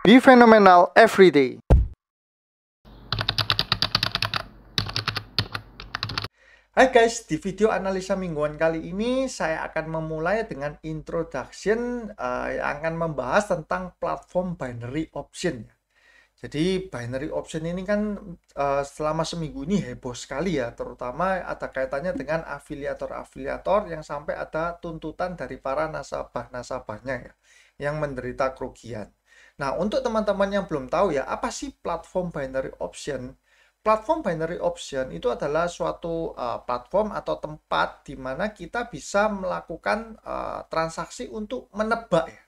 Be phenomenal every day. Hai guys, di video analisa mingguan kali ini saya akan memulai dengan introduction yang akan membahas tentang platform binary option. Jadi binary option ini kan selama seminggu ini heboh sekali ya, terutama ada kaitannya dengan afiliator-afiliator yang sampai ada tuntutan dari para nasabah-nasabahnya ya, yang menderita kerugian. Nah, untuk teman-teman yang belum tahu ya, apa sih platform binary option? Platform binary option itu adalah suatu platform atau tempat di mana kita bisa melakukan transaksi untuk menebak ya.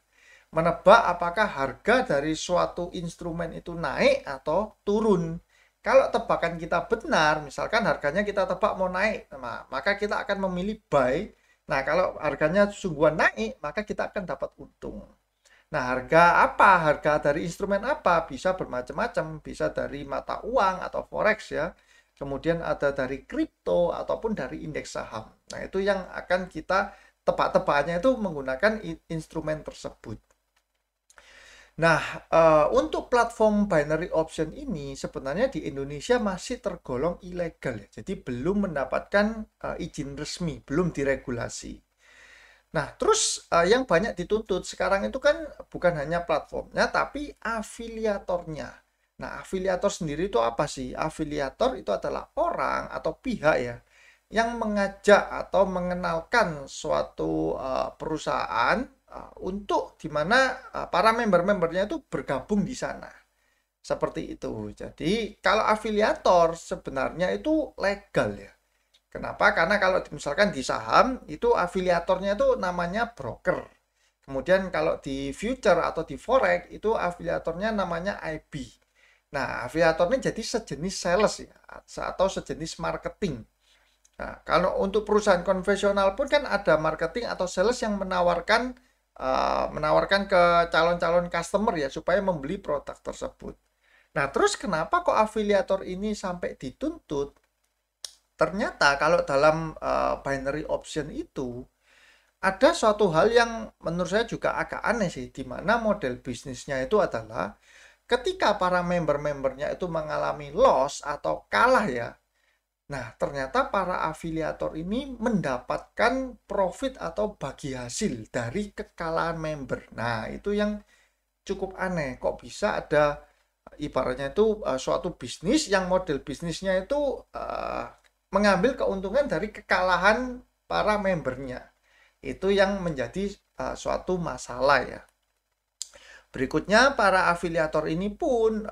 Menebak apakah harga dari suatu instrumen itu naik atau turun. Kalau tebakan kita benar, misalkan harganya kita tebak mau naik, maka kita akan memilih buy. Nah, kalau harganya sungguhan naik, maka kita akan dapat untung. Nah, harga apa? Harga dari instrumen apa? Bisa bermacam-macam, bisa dari mata uang atau forex ya. Kemudian ada dari kripto ataupun dari indeks saham. Nah, itu yang akan kita tebak-tebakannya itu menggunakan instrumen tersebut. Nah, untuk platform binary option ini sebenarnya di Indonesia masih tergolong ilegal ya. Jadi belum mendapatkan izin resmi, belum diregulasi. Nah, terus yang banyak dituntut sekarang itu kan bukan hanya platformnya, tapi afiliatornya. Nah, afiliator sendiri itu apa sih? Afiliator itu adalah orang atau pihak ya, yang mengajak atau mengenalkan suatu perusahaan untuk dimana para member-membernya itu bergabung di sana. Seperti itu. Jadi, kalau afiliator sebenarnya itu legal ya. Kenapa? Karena kalau misalkan di saham itu afiliatornya itu namanya broker. Kemudian kalau di future atau di forex itu afiliatornya namanya IB. Nah, afiliator ini jadi sejenis sales ya atau sejenis marketing. Nah, kalau untuk perusahaan konvensional pun kan ada marketing atau sales yang menawarkan ke calon-calon customer ya supaya membeli produk tersebut. Nah, terus kenapa kok afiliator ini sampai dituntut? Ternyata kalau dalam binary option itu ada suatu hal yang menurut saya juga agak aneh sih, di mana model bisnisnya itu adalah ketika para member-membernya itu mengalami loss atau kalah ya. Nah, ternyata para afiliator ini mendapatkan profit atau bagi hasil dari kekalahan member. Nah, itu yang cukup aneh. Kok bisa ada ibaratnya itu suatu bisnis yang model bisnisnya itu mengambil keuntungan dari kekalahan para membernya. Itu yang menjadi suatu masalah ya. Berikutnya para afiliator ini pun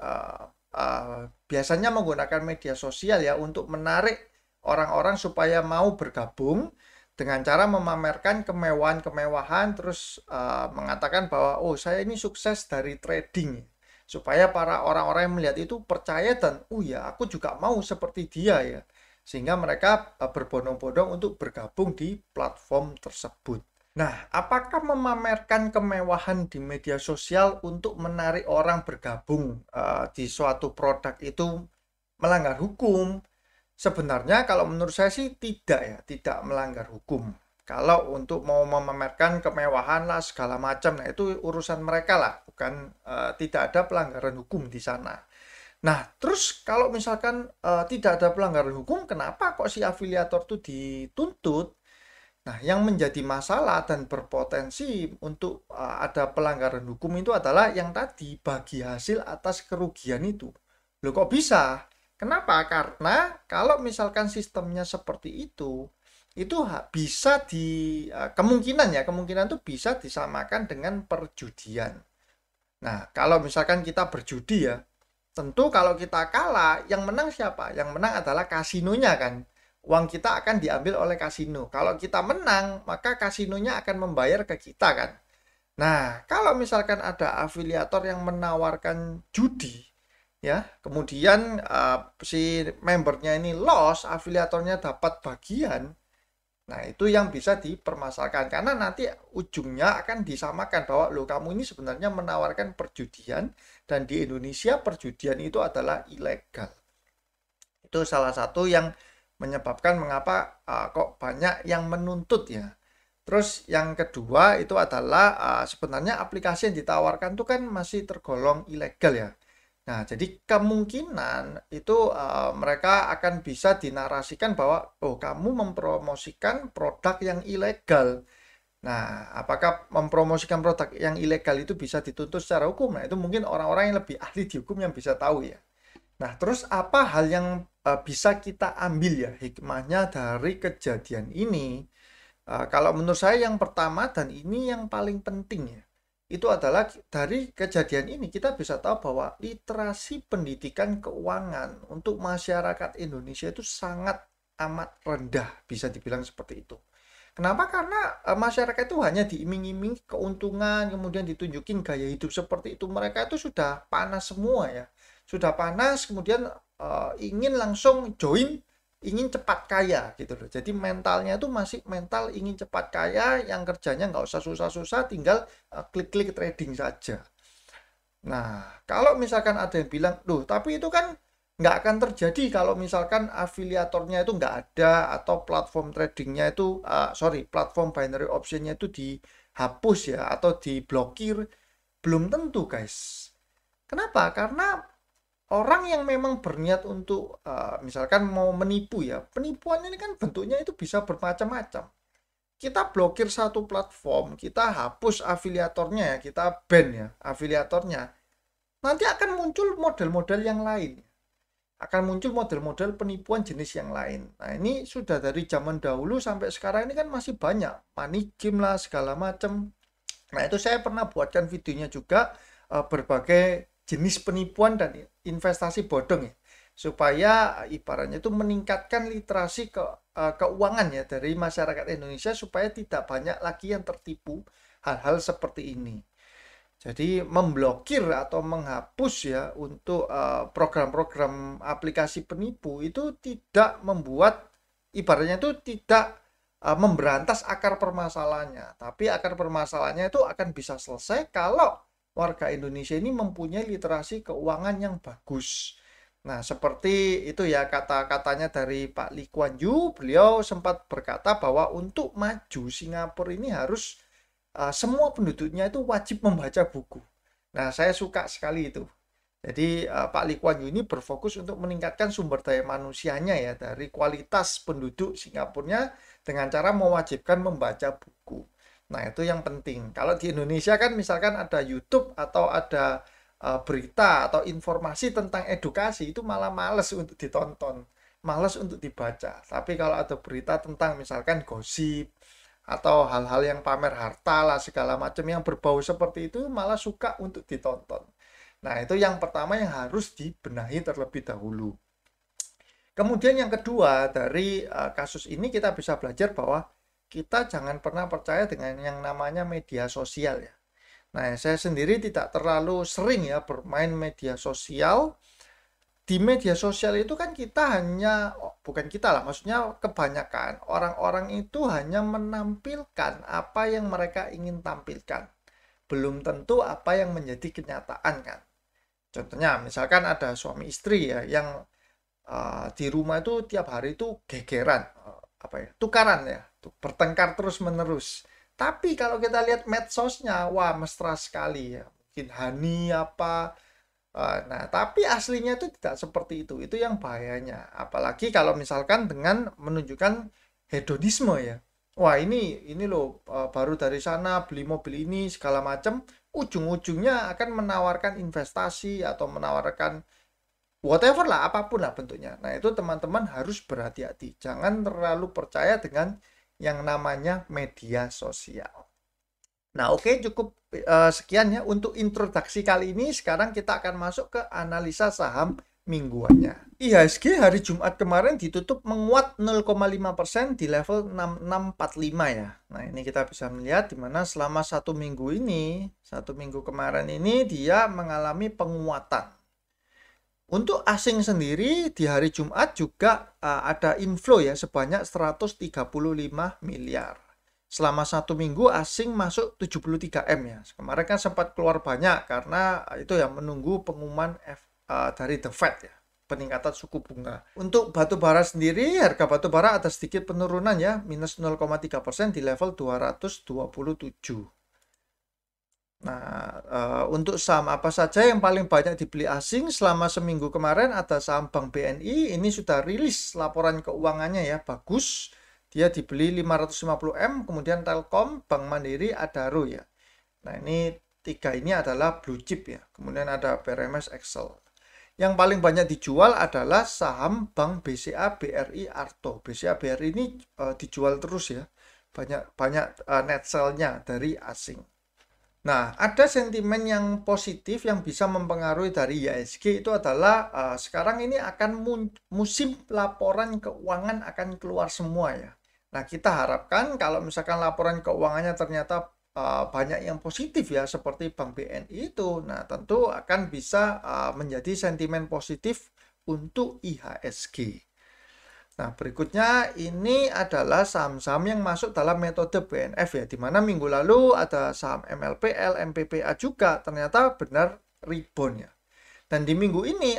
biasanya menggunakan media sosial ya untuk menarik orang-orang supaya mau bergabung dengan cara memamerkan kemewahan-kemewahan terus mengatakan bahwa oh saya ini sukses dari trading supaya para orang-orang yang melihat itu percaya dan oh ya aku juga mau seperti dia ya. Sehingga mereka berbondong-bondong untuk bergabung di platform tersebut. Nah, apakah memamerkan kemewahan di media sosial untuk menarik orang bergabung di suatu produk itu melanggar hukum? Sebenarnya kalau menurut saya sih tidak ya, tidak melanggar hukum. Kalau untuk mau memamerkan kemewahan lah segala macam, nah itu urusan mereka lah, bukan tidak ada pelanggaran hukum di sana. Nah, terus kalau misalkan tidak ada pelanggaran hukum, kenapa kok si afiliator itu dituntut? Nah, yang menjadi masalah dan berpotensi untuk ada pelanggaran hukum itu adalah yang tadi, bagi hasil atas kerugian itu. Loh kok bisa? Kenapa? Karena kalau misalkan sistemnya seperti itu bisa kemungkinan itu bisa disamakan dengan perjudian. Nah, kalau misalkan kita berjudi ya, tentu kalau kita kalah, yang menang siapa? Yang menang adalah kasinonya kan. Uang kita akan diambil oleh kasino. Kalau kita menang, maka kasinonya akan membayar ke kita kan. Nah, kalau misalkan ada afiliator yang menawarkan judi, ya, kemudian si membernya ini loss, afiliatornya dapat bagian, nah itu yang bisa dipermasalahkan karena nanti ujungnya akan disamakan bahwa lo kamu ini sebenarnya menawarkan perjudian dan di Indonesia perjudian itu adalah ilegal. Itu salah satu yang menyebabkan mengapa kok banyak yang menuntut ya. Terus yang kedua itu adalah sebenarnya aplikasi yang ditawarkan itu kan masih tergolong ilegal ya. Nah, jadi kemungkinan itu mereka akan bisa dinarasikan bahwa oh kamu mempromosikan produk yang ilegal. Nah, apakah mempromosikan produk yang ilegal itu bisa dituntut secara hukum? Nah, itu mungkin orang-orang yang lebih ahli di hukum yang bisa tahu ya. Nah, terus apa hal yang bisa kita ambil ya hikmahnya dari kejadian ini? Kalau menurut saya yang pertama dan ini yang paling penting ya, itu adalah dari kejadian ini kita bisa tahu bahwa literasi pendidikan keuangan untuk masyarakat Indonesia itu sangat amat rendah, bisa dibilang seperti itu. Kenapa? Karena masyarakat itu hanya diiming-iming keuntungan, kemudian ditunjukin gaya hidup seperti itu. Mereka itu sudah panas semua ya. Sudah panas, kemudian ingin langsung join, ingin cepat kaya gitu loh. Jadi mentalnya itu masih mental ingin cepat kaya, yang kerjanya nggak usah susah-susah, tinggal klik-klik trading saja. Nah, kalau misalkan ada yang bilang, loh tapi itu kan nggak akan terjadi kalau misalkan afiliatornya itu nggak ada atau platform tradingnya itu, platform binary optionnya itu dihapus ya atau diblokir. Belum tentu guys. Kenapa? Karena orang yang memang berniat untuk misalkan mau menipu ya, penipuan ini kan bentuknya itu bisa bermacam-macam. Kita blokir satu platform, kita hapus afiliatornya ya, kita ban ya afiliatornya. Nanti akan muncul model-model yang lain. Akan muncul model-model penipuan jenis yang lain. Nah, ini sudah dari zaman dahulu sampai sekarang ini kan masih banyak. Money game lah, segala macam. Nah, itu saya pernah buatkan videonya juga berbagai jenis penipuan dan investasi bodong ya. Supaya ibaratnya itu meningkatkan literasi keuangan ya dari masyarakat Indonesia supaya tidak banyak lagi yang tertipu hal-hal seperti ini. Jadi memblokir atau menghapus ya untuk program-program aplikasi penipu itu tidak membuat ibaratnya itu tidak memberantas akar permasalahannya, tapi akar permasalahannya itu akan bisa selesai kalau warga Indonesia ini mempunyai literasi keuangan yang bagus. Nah, seperti itu ya kata-katanya dari Pak Lee Kuan Yew, beliau sempat berkata bahwa untuk maju Singapura ini harus semua penduduknya itu wajib membaca buku. Nah, saya suka sekali itu. Jadi Pak Lee Kuan Yew ini berfokus untuk meningkatkan sumber daya manusianya ya dari kualitas penduduk Singapurnya dengan cara mewajibkan membaca buku. Nah, itu yang penting. Kalau di Indonesia kan misalkan ada YouTube atau ada berita atau informasi tentang edukasi itu malah males untuk ditonton, males untuk dibaca. Tapi kalau ada berita tentang misalkan gosip atau hal-hal yang pamer harta lah segala macam yang berbau seperti itu malah suka untuk ditonton. Nah, itu yang pertama yang harus dibenahi terlebih dahulu. Kemudian yang kedua, dari kasus ini kita bisa belajar bahwa kita jangan pernah percaya dengan yang namanya media sosial ya. Nah, saya sendiri tidak terlalu sering ya bermain media sosial. Di media sosial itu kan kita hanya, bukan kita lah, maksudnya kebanyakan orang-orang itu hanya menampilkan apa yang mereka ingin tampilkan. Belum tentu apa yang menjadi kenyataan kan. Contohnya misalkan ada suami istri ya yang di rumah itu tiap hari itu gegeran, tukaran ya, bertengkar terus menerus. Tapi kalau kita lihat medsosnya, wah mesra sekali ya, mungkin hani apa. Nah, tapi aslinya itu tidak seperti itu. Itu yang bahayanya. Apalagi kalau misalkan dengan menunjukkan hedonisme ya. Wah, ini loh baru dari sana beli mobil ini segala macam, ujung-ujungnya akan menawarkan investasi atau menawarkan whatever lah, apapun lah bentuknya. Nah, itu teman-teman harus berhati-hati. Jangan terlalu percaya dengan yang namanya media sosial. Nah, oke, cukup sekian ya untuk introduksi kali ini. Sekarang kita akan masuk ke analisa saham mingguannya. IHSG hari Jumat kemarin ditutup menguat 0,5% di level 6645 ya. Nah, ini kita bisa melihat di mana selama satu minggu kemarin ini dia mengalami penguatan. Untuk asing sendiri di hari Jumat juga ada inflow ya sebanyak 135 miliar. Selama satu minggu asing masuk 73 M ya. Kemarin kan sempat keluar banyak karena itu ya menunggu pengumuman dari The Fed ya. peningkatan suku bunga. Untuk batu bara sendiri, harga batu bara ada sedikit penurunan ya, minus 0,3% di level 227. Nah, untuk saham apa saja yang paling banyak dibeli asing selama seminggu kemarin, ada saham Bank BNI, ini sudah rilis laporan keuangannya ya, bagus. Dia dibeli 550M, kemudian Telkom, Bank Mandiri, Adaro ya. Nah, ini tiga ini adalah blue chip ya. Kemudian ada PRMS Excel. Yang paling banyak dijual adalah saham Bank BCA, BRI, Arto. BCA, BRI ini dijual terus ya. Banyak net sell-nya dari asing. Nah, ada sentimen yang positif yang bisa mempengaruhi dari IHSG itu adalah sekarang ini akan musim laporan keuangan akan keluar semua ya. Nah, kita harapkan kalau misalkan laporan keuangannya ternyata banyak yang positif ya, seperti Bank BNI itu, nah tentu akan bisa menjadi sentimen positif untuk IHSG. Nah, berikutnya ini adalah saham-saham yang masuk dalam metode BNF ya, di mana minggu lalu ada saham MLPL, MPPA juga ternyata benar rebound ya. Dan di minggu ini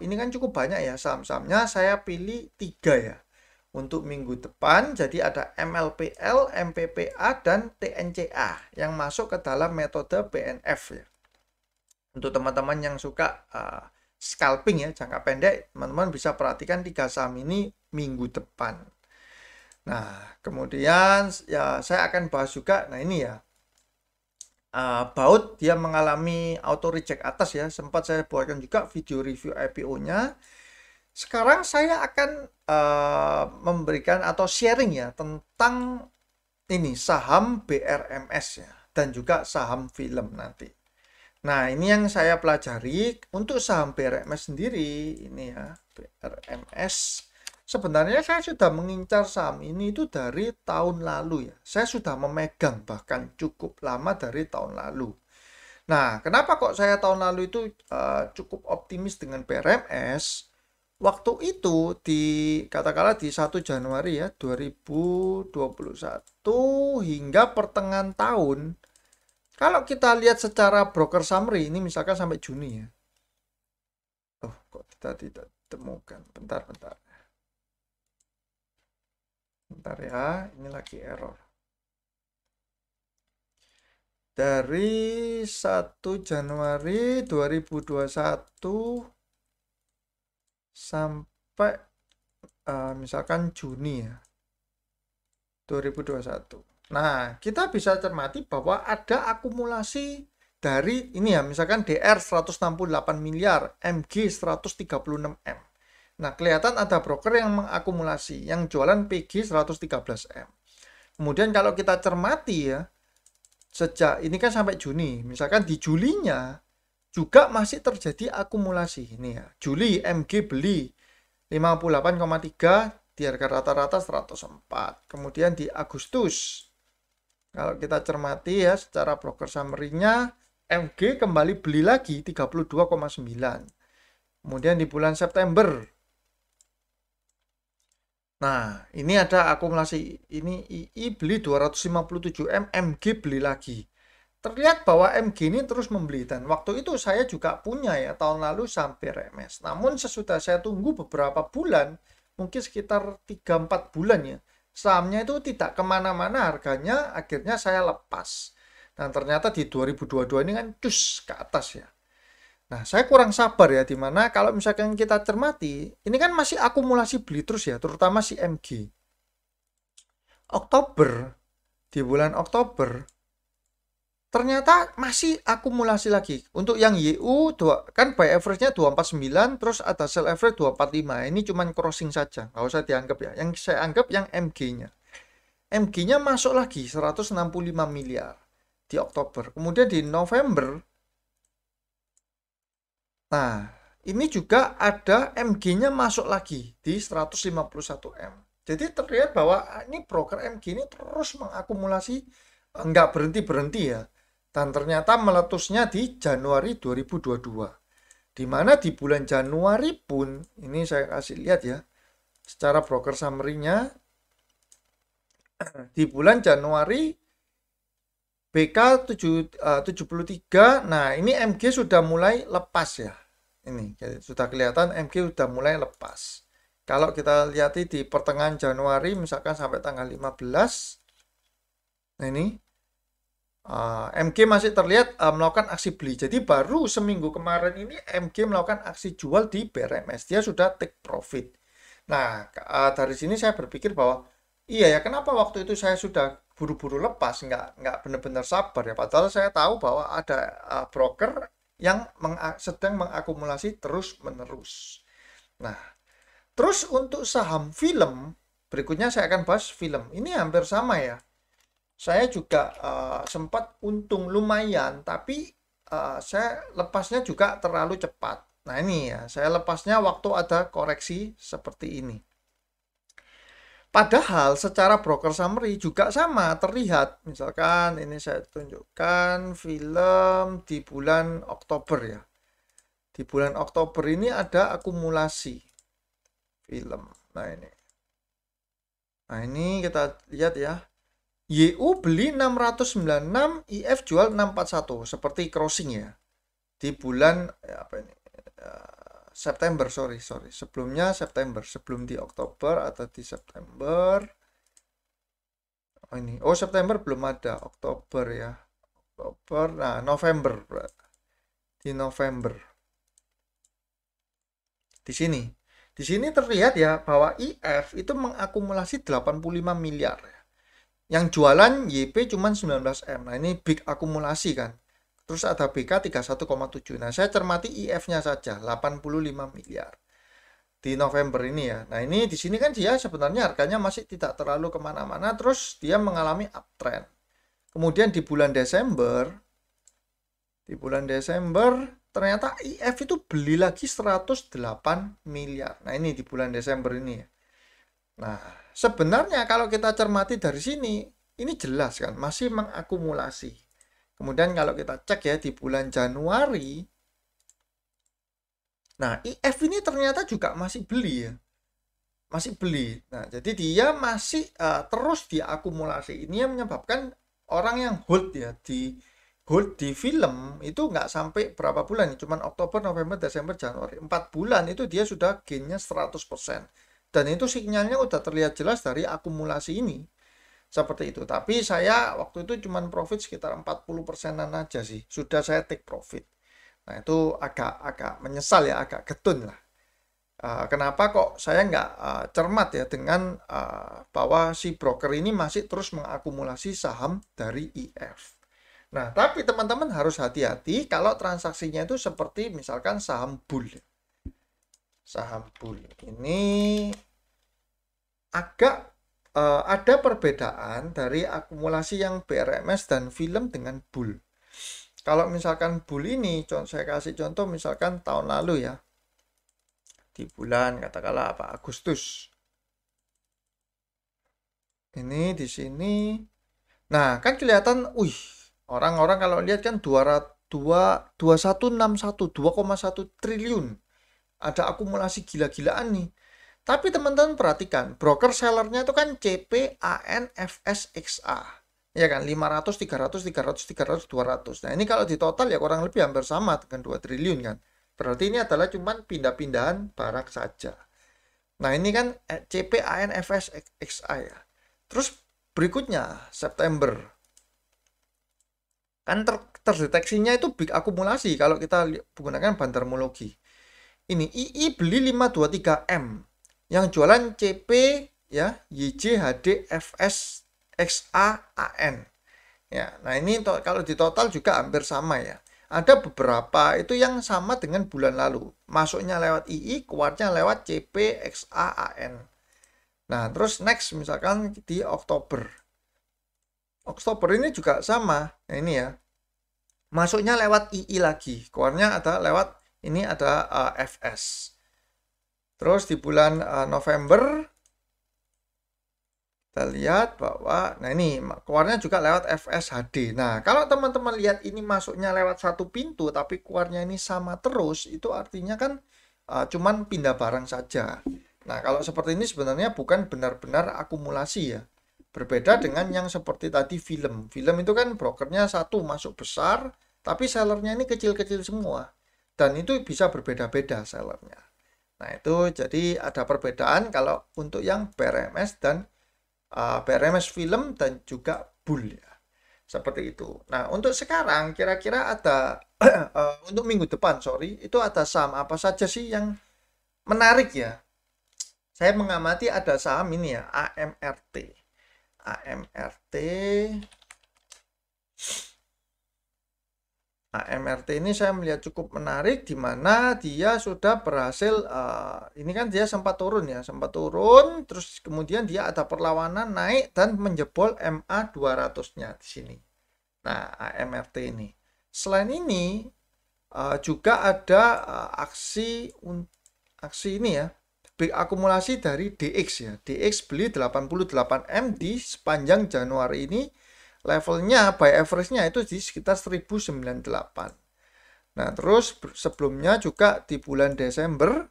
ini kan cukup banyak ya saham-sahamnya, saya pilih 3 ya. Untuk minggu depan, jadi ada MLPL, MPPA, dan TNCA yang masuk ke dalam metode BNF ya. Untuk teman-teman yang suka scalping ya, jangka pendek, teman-teman bisa perhatikan 3 saham ini minggu depan. Nah, kemudian ya saya akan bahas juga, nah ini ya, Baut dia mengalami auto reject atas ya, sempat saya buatkan juga video review IPO-nya. Sekarang saya akan memberikan atau sharing ya tentang ini saham BRMS ya, dan juga saham film nanti. Nah, ini yang saya pelajari untuk saham BRMS sendiri, ini ya, BRMS. Sebenarnya saya sudah mengincar saham ini itu dari tahun lalu ya. Saya sudah memegang bahkan cukup lama dari tahun lalu. Nah, kenapa kok saya tahun lalu itu cukup optimis dengan BRMS? Waktu itu katakanlah di 1 Januari ya 2021 hingga pertengahan tahun. Kalau kita lihat secara broker summary, ini misalkan sampai Juni ya. Oh, kok kita tidak temukan. Bentar. Bentar ya, ini lagi error. Dari 1 Januari 2021 sampai misalkan Juni ya 2021. Nah, kita bisa cermati bahwa ada akumulasi dari ini ya, misalkan DR 168 miliar, MG 136M. Nah, kelihatan ada broker yang mengakumulasi, yang jualan PG 113M. Kemudian kalau kita cermati ya, sejak ini kan sampai Juni, misalkan di Julinya juga masih terjadi akumulasi. Ini ya, Juli MG beli 58,3 di harga rata-rata 104. Kemudian di Agustus, kalau kita cermati ya secara broker summary-nya, MG kembali beli lagi 32,9. Kemudian di bulan September, nah ini ada akumulasi, ini II beli 257M, MG beli lagi. Terlihat bahwa MG ini terus membeli, dan waktu itu saya juga punya ya tahun lalu sampai RMS. Namun sesudah saya tunggu beberapa bulan, mungkin sekitar 3-4 bulan ya, sahamnya itu tidak kemana-mana harganya, akhirnya saya lepas. Dan ternyata di 2022 ini kan cus ke atas ya. Nah, saya kurang sabar ya, dimana kalau misalkan kita cermati, ini kan masih akumulasi beli terus ya, terutama si MG. Di bulan Oktober, ternyata masih akumulasi lagi. Untuk yang YU kan buy average-nya 249, terus ada sell average 245. Ini cuman crossing saja, nggak usah dianggap ya. Yang saya anggap yang MG-nya. MG-nya masuk lagi 165 miliar di Oktober. Kemudian di November, nah ini juga ada MG-nya masuk lagi di 151M. Jadi terlihat bahwa ini broker MG ini terus mengakumulasi, nggak berhenti-berhenti ya. Dan ternyata meletusnya di Januari 2022. Di mana di bulan Januari pun, ini saya kasih lihat ya, secara broker summary-nya, di bulan Januari BK 73, nah ini MG sudah mulai lepas ya. Ini sudah kelihatan MG sudah mulai lepas. Kalau kita lihat di pertengahan Januari misalkan sampai tanggal 15. Nah ini MG masih terlihat melakukan aksi beli. Jadi baru seminggu kemarin ini MG melakukan aksi jual di BRMS. Dia sudah take profit. Nah, dari sini saya berpikir bahwa iya ya, kenapa waktu itu saya sudah buru-buru lepas, nggak benar-benar sabar ya. Padahal saya tahu bahwa ada broker yang sedang mengakumulasi terus-menerus. Nah, terus untuk saham film, berikutnya saya akan bahas film. Ini hampir sama ya. Saya juga sempat untung lumayan, tapi saya lepasnya juga terlalu cepat. Nah ini ya, saya lepasnya waktu ada koreksi seperti ini. Padahal secara broker summary juga sama terlihat. Misalkan ini saya tunjukkan film di bulan Oktober ya. Di bulan Oktober ini ada akumulasi film. Nah ini kita lihat ya. YU beli 696, IF jual 641 seperti crossing ya. Di bulan apa ini? September, sorry. Sebelumnya September, sebelum di Oktober atau di September. Ini. Oh, September belum ada, Oktober ya. Oktober, nah November. Di November. Di sini. Di sini terlihat ya bahwa IF itu mengakumulasi 85 miliar ya. Yang jualan YP cuma 19M. Nah, ini big akumulasi kan. Terus ada BK 31,7. Nah, saya cermati IF-nya saja 85 miliar. Di November ini ya. Nah, ini di sini kan dia sebenarnya harganya masih tidak terlalu kemana-mana. Terus dia mengalami uptrend. Kemudian di bulan Desember, ternyata IF itu beli lagi 108 miliar. Nah, ini di bulan Desember ini ya. Nah, sebenarnya kalau kita cermati dari sini, ini jelas kan, masih mengakumulasi. Kemudian kalau kita cek ya di bulan Januari, nah IF ini ternyata juga masih beli ya. Masih beli. Nah, jadi dia masih terus diakumulasi. Ini yang menyebabkan orang yang hold ya, hold di film itu nggak sampai berapa bulan, cuman Oktober, November, Desember, Januari. 4 bulan itu dia sudah gainnya 100%. Dan itu sinyalnya udah terlihat jelas dari akumulasi ini. Seperti itu. Tapi saya waktu itu cuma profit sekitar 40%-an aja sih. Sudah saya take profit. Nah itu agak menyesal ya, agak getun lah. Kenapa kok saya nggak cermat ya dengan bahwa si broker ini masih terus mengakumulasi saham dari IF. Nah tapi teman-teman harus hati-hati kalau transaksinya itu seperti misalkan saham bull. Saham bull ini agak ada perbedaan dari akumulasi yang BRMS dan film dengan bull. Kalau misalkan bull ini, saya kasih contoh misalkan tahun lalu ya, di bulan katakanlah apa Agustus. Ini di sini. Nah kan kelihatan, orang-orang kalau lihat kan 2161, 2,1 triliun. Ada akumulasi gila-gilaan nih. Tapi teman-teman perhatikan, broker sellernya itu kan CPANFSXA. Ya kan, 500, 300, 300, 300, 200. Nah ini kalau di total ya kurang lebih hampir sama dengan 2 triliun kan. Berarti ini adalah cuman pindah-pindahan barang saja. Nah ini kan CPANFSXA ya. Terus berikutnya, September. Kan terdeteksinya itu big akumulasi kalau kita menggunakan bandarmologi. Ini II beli 523M. Yang jualan CP ya YJHDFSXAAN. Ya, nah ini kalau di total juga hampir sama ya. Ada beberapa itu yang sama dengan bulan lalu. Masuknya lewat II, keluarnya lewat CPXAAN. Nah, terus next misalkan di Oktober. Oktober ini juga sama. Nah, ini ya. Masuknya lewat II lagi. Keluarnya ada lewat ini ada FS. Terus di bulan November kita lihat bahwa nah ini keluarnya juga lewat FSHD. Nah, kalau teman-teman lihat ini masuknya lewat satu pintu tapi keluarnya ini sama terus, itu artinya kan cuman pindah barang saja. Nah, kalau seperti ini sebenarnya bukan benar-benar akumulasi ya. Berbeda dengan yang seperti tadi film. Film itu kan brokernya satu masuk besar, tapi sellernya ini kecil-kecil semua. dan itu bisa berbeda-beda sellernya. Nah, itu jadi ada perbedaan kalau untuk yang BRMS dan BRMS film dan juga bull ya. Seperti itu. Nah, untuk sekarang kira-kira ada untuk minggu depan, sorry, itu ada saham apa saja sih yang menarik ya? Saya mengamati ada saham ini ya, AMRT. AMRT ini saya melihat cukup menarik di mana dia sudah berhasil ini kan dia sempat turun ya, terus kemudian dia ada perlawanan naik dan menjebol MA 200-nya di sini. Nah, AMRT ini. Selain ini juga ada aksi ini ya, big akumulasi dari DX ya. DX beli 88M di sepanjang Januari ini. Levelnya by average-nya itu di sekitar 1098. Nah, terus sebelumnya juga di bulan Desember,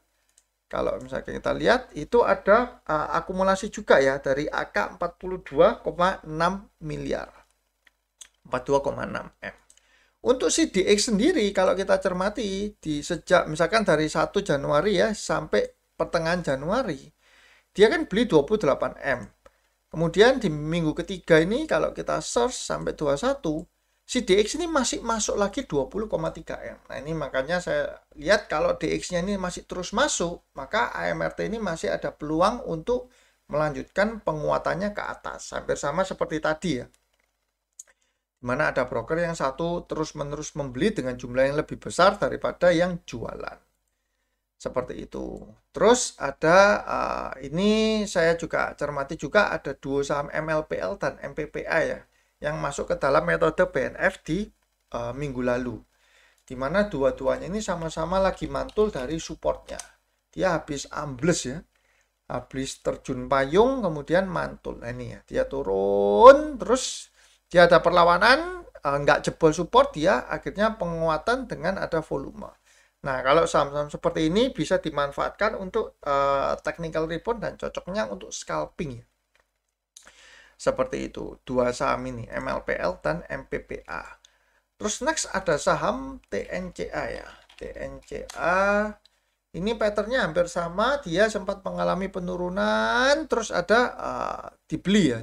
kalau misalnya kita lihat, itu ada akumulasi juga ya dari AK 42,6 miliar. 42,6 M. Untuk si DX sendiri, kalau kita cermati, di sejak misalkan dari 1 Januari ya, sampai pertengahan Januari, dia kan beli 28M. Kemudian di minggu ketiga ini kalau kita search sampai 21, si DX ini masih masuk lagi 20,3M. Nah, ini makanya saya lihat kalau DX-nya ini masih terus masuk, maka AMRT ini masih ada peluang untuk melanjutkan penguatannya ke atas. Hampir sama seperti tadi ya. Dimana ada broker yang satu terus-menerus membeli dengan jumlah yang lebih besar daripada yang jualan. Seperti itu. Terus ada ini saya juga cermati juga ada duo saham MLPL dan MPPA ya yang masuk ke dalam metode BNF di minggu lalu. Dimana dua-duanya ini sama-sama lagi mantul dari supportnya. Dia habis ambles ya. Habis terjun payung kemudian mantul. Nah, ini ya. Dia turun terus dia ada perlawanan nggak jebol support, dia akhirnya penguatan dengan ada volume. Nah, kalau saham-saham seperti ini bisa dimanfaatkan untuk technical rebound dan cocoknya untuk scalping ya. Seperti itu, dua saham ini, MLPL dan MPPA. Terus next ada saham TNCA ya. TNCA ini patternnya hampir sama, dia sempat mengalami penurunan, terus ada dibeli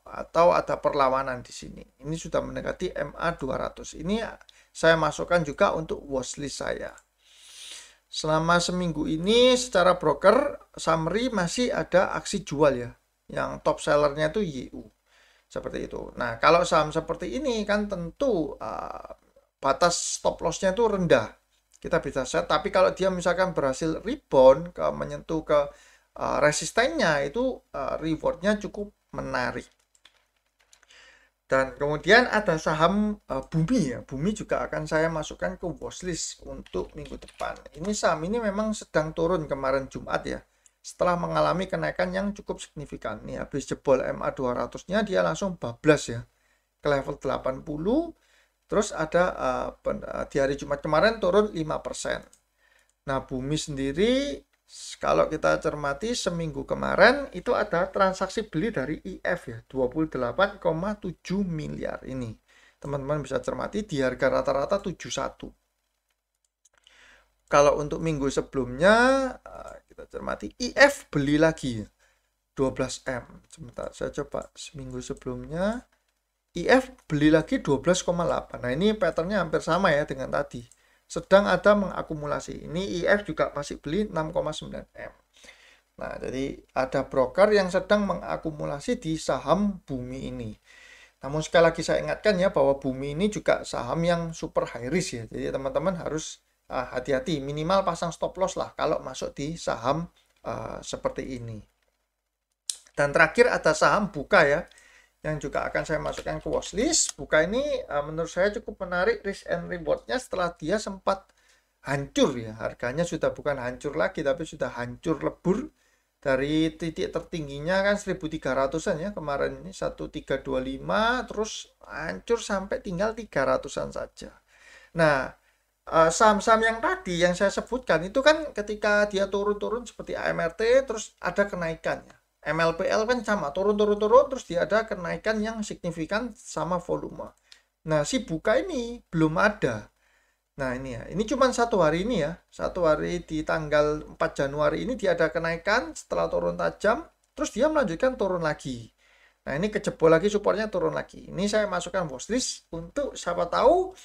atau ada perlawanan di sini. Ini sudah mendekati MA 200. Ini saya masukkan juga untuk watchlist saya. Selama seminggu ini secara broker summary masih ada aksi jual ya. Yang top sellernya itu YU. Seperti itu. Nah, kalau saham seperti ini kan tentu batas stop loss-nya itu rendah. Kita bisa set, tapi kalau dia misalkan berhasil rebound menyentuh ke resistennya itu rewardnya cukup menarik. Dan kemudian ada saham Bumi ya. Bumi juga akan saya masukkan ke watchlist untuk minggu depan. Ini saham ini memang sedang turun kemarin Jumat ya. Setelah mengalami kenaikan yang cukup signifikan. Nih habis jebol MA 200-nya dia langsung bablas ya. Ke level 80. Terus ada di hari Jumat kemarin turun 5%. Nah, Bumi sendiri kalau kita cermati seminggu kemarin itu ada transaksi beli dari IF ya 28,7 miliar ini. Teman-teman bisa cermati di harga rata-rata 71. Kalau untuk minggu sebelumnya kita cermati IF beli lagi 12M. Sebentar saya coba seminggu sebelumnya IF beli lagi 12,8. Nah, ini patternnya hampir sama ya dengan tadi. Sedang ada mengakumulasi. Ini IF juga masih beli 6,9M. Nah, jadi ada broker yang sedang mengakumulasi di saham Bumi ini. Namun sekali lagi saya ingatkan ya bahwa Bumi ini juga saham yang super high risk ya. Jadi teman-teman harus hati-hati, minimal pasang stop loss lah kalau masuk di saham seperti ini. Dan terakhir ada saham Buka ya, yang juga akan saya masukkan ke watchlist. Buka ini menurut saya cukup menarik risk and rewardnya setelah dia sempat hancur ya. Harganya sudah bukan hancur lagi tapi sudah hancur lebur. Dari titik tertingginya kan 1300-an ya kemarin ini 1325, terus hancur sampai tinggal 300-an saja. Nah, saham-saham yang tadi yang saya sebutkan itu kan ketika dia turun-turun seperti AMRT terus ada kenaikannya. MLPL kan sama, turun terus dia ada kenaikan yang signifikan sama volume. Nah, si Buka ini belum ada. Nah ini ya, ini cuma satu hari ini ya, satu hari di tanggal 4 Januari ini dia ada kenaikan setelah turun tajam, terus dia melanjutkan turun lagi. Nah ini kejebol lagi supportnya turun lagi. Ini saya masukkan watchlist untuk siapa tahu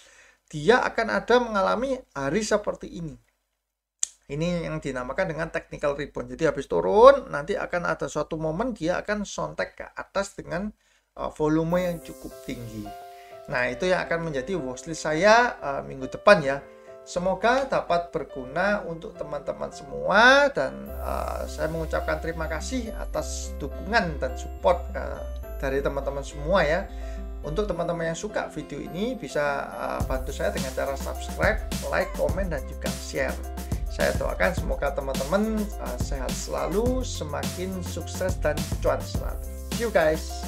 dia akan ada mengalami hari seperti ini. Ini yang dinamakan dengan technical rebound. Jadi habis turun nanti akan ada suatu momen dia akan sontek ke atas dengan volume yang cukup tinggi. Nah itu yang akan menjadi watchlist saya minggu depan ya. Semoga dapat berguna untuk teman-teman semua, dan saya mengucapkan terima kasih atas dukungan dan support dari teman-teman semua ya. Untuk teman-teman yang suka video ini bisa bantu saya dengan cara subscribe, like, komen, dan juga share. Saya doakan semoga teman-teman sehat selalu, semakin sukses dan cuan selalu. See you guys.